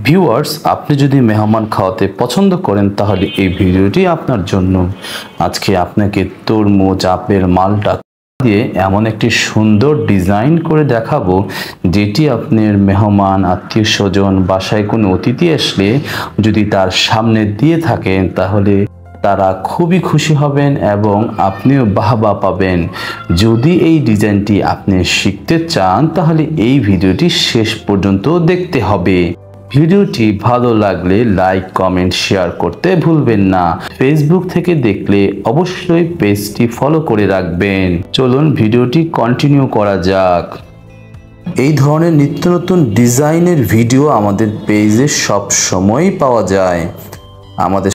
Viewers, আপনি যদি মেহমান খাওয়াতে পছন্দ করেন তাহলে এই ভিডিওটি আপনার জন্য। আজকে আপনাকে তরমুজ, আপেল, মালটা দিয়ে এমন একটি সুন্দর ডিজাইন করে দেখাবো যেটি আপনার মেহমান, আত্মীয় স্বজন, বাসায় কোনো অতিথি আসলে যদি তার সামনে দিয়ে থাকেন তাহলে তারা খুবই খুশি হবেন এবং আপনিও বাহবা পাবেন। যদি এই ডিজাইনটি আপনি শিখতে চান তাহলে এই ভিডিওটি শেষ পর্যন্ত দেখতে হবে। ভিডিওটি ভালো লাগলে লাইক, কমেন্ট, শেয়ার করতে ভুলবেন না। ফেসবুক থেকে দেখলে অবশ্যই পেজটি ফলো করে রাখবেন। চলুন ভিডিওটি কন্টিনিউ করা যাক। এই ধরনের নিত্য নতুন ডিজাইনের ভিডিও আমাদের পেজে সব সময়ই পাওয়া যায়। আমাদের